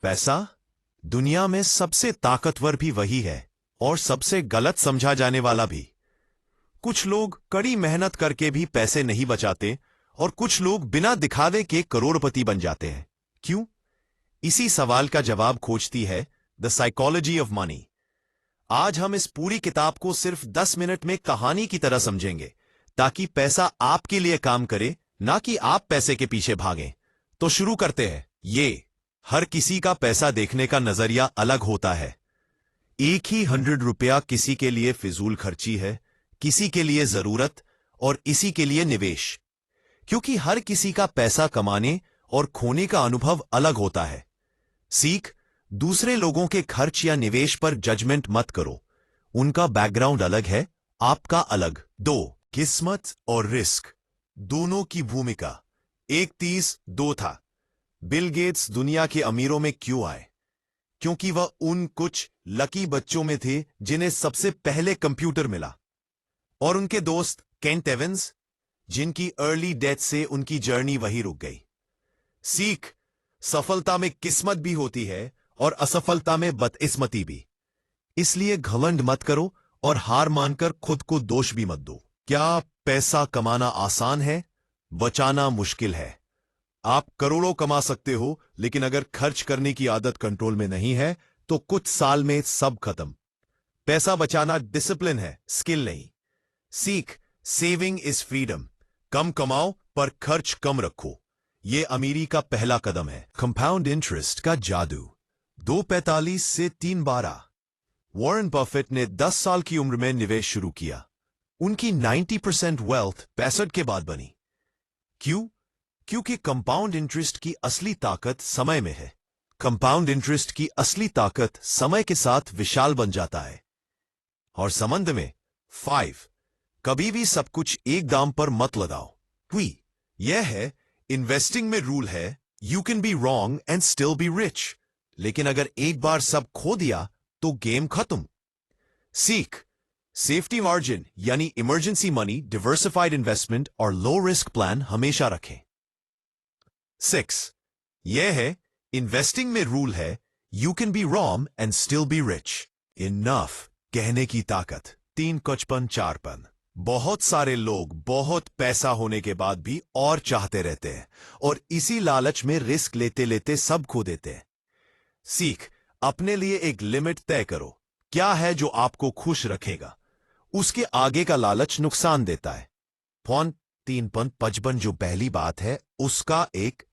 पैसा दुनिया में सबसे ताकतवर भी वही है और सबसे गलत समझा जाने वाला भी। कुछ लोग कड़ी मेहनत करके भी पैसे नहीं बचाते और कुछ लोग बिना दिखावे के करोड़पति बन जाते हैं। क्यों? इसी सवाल का जवाब खोजती है द साइकोलॉजी ऑफ मनी। आज हम इस पूरी किताब को सिर्फ 10 मिनट में कहानी की तरह समझेंगे ताकि पैसा आपके लिए काम करे, ना कि आप पैसे के पीछे भागें। तो शुरू करते हैं। हर किसी का पैसा देखने का नजरिया अलग होता है। एक ही 100 रुपया किसी के लिए फिजूल खर्ची है, किसी के लिए जरूरत और इसी के लिए निवेश। क्योंकि हर किसी का पैसा कमाने और खोने का अनुभव अलग होता है। सीख, दूसरे लोगों के खर्च या निवेश पर जजमेंट मत करो। उनका बैकग्राउंड अलग है, आपका अलग। 2. किस्मत और रिस्क दोनों की भूमिका। 1:30:2 था। बिल गेट्स दुनिया के अमीरों में क्यों आए? क्योंकि वह उन कुछ लकी बच्चों में थे जिन्हें सबसे पहले कंप्यूटर मिला। और उनके दोस्त केंट एवंस, जिनकी अर्ली डेथ से उनकी जर्नी वहीं रुक गई। सीख, सफलता में किस्मत भी होती है और असफलता में बदकिस्मती भी। इसलिए घमंड मत करो और हार मानकर खुद को दोष भी मत दो। क्या पैसा कमाना आसान है? बचाना मुश्किल है। आप करोड़ों कमा सकते हो, लेकिन अगर खर्च करने की आदत कंट्रोल में नहीं है तो कुछ साल में सब खत्म। पैसा बचाना डिसिप्लिन है, स्किल नहीं। सीख, सेविंग इज फ्रीडम। कम कमाओ पर खर्च कम रखो। यह अमीरी का पहला कदम है। कंपाउंड इंटरेस्ट का जादू। 2:45 से 3:12। वॉरेन बफेट ने 10 साल की उम्र में निवेश शुरू किया। उनकी 90% वेल्थ 65 के बाद बनी। क्यों? क्योंकि कंपाउंड इंटरेस्ट की असली ताकत समय में है। कंपाउंड इंटरेस्ट की असली ताकत समय के साथ विशाल बन जाता है। और संबंध में 5, कभी भी सब कुछ एक दाम पर मत लगाओ। यह है, इन्वेस्टिंग में रूल है, you can be wrong and still be rich. लेकिन अगर एक बार सब खो दिया तो गेम खत्म। सीख, सेफ्टी मार्जिन यानी इमरजेंसी मनी, डिवर्सिफाइड इन्वेस्टमेंट और लो रिस्क प्लान हमेशा रखें। 6, यह है, इन्वेस्टिंग में रूल है, you can be wrong and still be rich. Enough कहने की ताकत। 3:55:4 बहुत सारे लोग बहुत पैसा होने के बाद भी और चाहते रहते हैं और इसी लालच में रिस्क लेते लेते सब खो देते हैं। सीख, अपने लिए एक लिमिट तय करो। क्या है जो आपको खुश रखेगा? उसके आगे का लालच नुकसान देता है। 3:55 जो पहली बात है उसका एक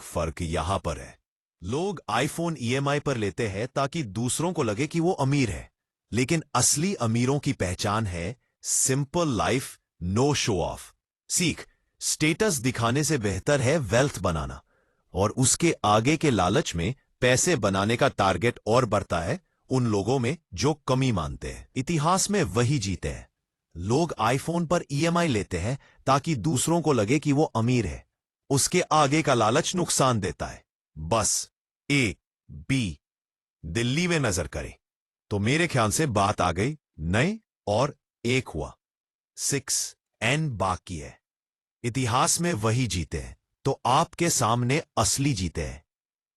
फर्क यहां पर है। लोग आईफोन ईएमआई पर लेते हैं ताकि दूसरों को लगे कि वो अमीर है, लेकिन असली अमीरों की पहचान है simple life, no show off. सीख, स्टेटस दिखाने से बेहतर है वेल्थ बनाना। और उसके आगे के लालच में पैसे बनाने का टारगेट और बढ़ता है उन लोगों में जो कमी मानते हैं। इतिहास में वही जीते हैं। लोग आईफोन पर ईएमआई लेते हैं ताकि दूसरों को लगे कि वो अमीर है। उसके आगे का लालच नुकसान देता है। बस बी दिल्ली में नजर करें तो मेरे ख्याल से बात आ गई। नए और एक हुआ। 6 बाकी है। इतिहास में वही जीते हैं तो आपके सामने असली जीते हैं।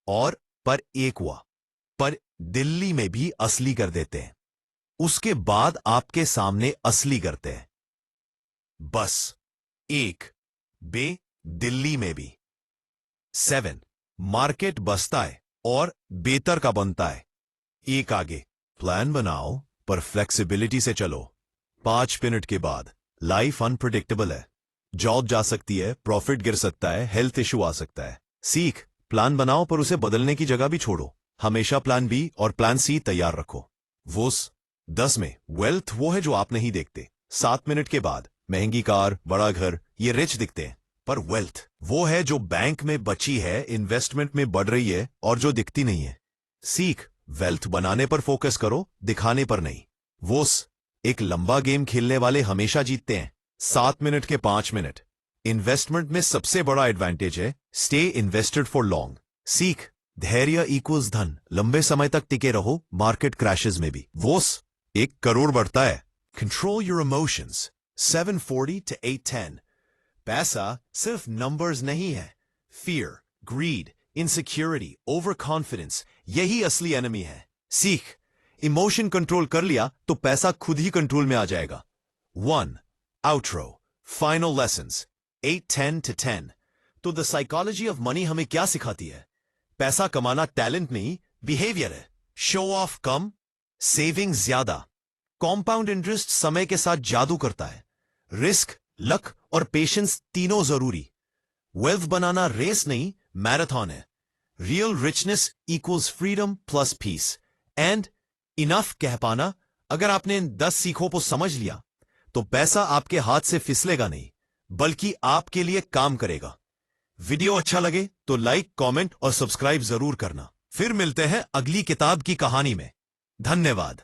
और पर एक हुआ, पर दिल्ली में भी असली कर देते हैं। उसके बाद आपके सामने असली करते हैं। बस बे दिल्ली में भी। 7 मार्केट बसता है और बेहतर का बनता है। एक आगे प्लान बनाओ पर फ्लेक्सिबिलिटी से चलो। 5 मिनट के बाद लाइफ अनप्रिडिक्टेबल है। जॉब जा सकती है, प्रॉफिट गिर सकता है, हेल्थ इश्यू आ सकता है। सीख, प्लान बनाओ पर उसे बदलने की जगह भी छोड़ो। हमेशा प्लान बी और प्लान सी तैयार रखो। वो 10 में वेल्थ वो है जो आप नहीं देखते। 7 मिनट के बाद महंगी कार, बड़ा घर, ये रिच दिखते हैं, पर वेल्थ वो है जो बैंक में बची है, इन्वेस्टमेंट में बढ़ रही है और जो दिखती नहीं है। सीख, वेल्थ बनाने पर फोकस करो, दिखाने पर नहीं। वो एक लंबा गेम खेलने वाले हमेशा जीतते हैं। 7 मिनट के 5 मिनट। इन्वेस्टमेंट में सबसे बड़ा एडवांटेज है स्टे इन्वेस्टेड फॉर लॉन्ग। सीख, धैर्य इक्वल्स धन। लंबे समय तक टिके रहो मार्केट क्रैशेस में भी। वो 1 करोड़ बढ़ता है। Control your emotions. 7:40 to 8:10। पैसा सिर्फ नंबर्स नहीं है। Fear, greed, insecurity, over confidence, यही असली एनिमी है। सीख, इमोशन कंट्रोल कर लिया तो पैसा खुद ही कंट्रोल में आ जाएगा। 1. Outro, final lessons 8:10 to 10। तो द साइकोलॉजी ऑफ मनी हमें क्या सिखाती है? पैसा कमाना टैलेंट नहीं, बिहेवियर है। शो ऑफ कम, सेविंग ज्यादा। कॉम्पाउंड इंटरेस्ट समय के साथ जादू करता है। रिस्क, लक और पेशेंस तीनों जरूरी। वेल्थ बनाना रेस नहीं, मैराथन है। Real richness equals freedom plus peace and enough कह पाना। अगर आपने इन 10 सीखों को समझ लिया तो पैसा आपके हाथ से फिसलेगा नहीं, बल्कि आपके लिए काम करेगा। वीडियो अच्छा लगे तो लाइक, कमेंट और सब्सक्राइब जरूर करना। फिर मिलते हैं अगली किताब की कहानी में। धन्यवाद।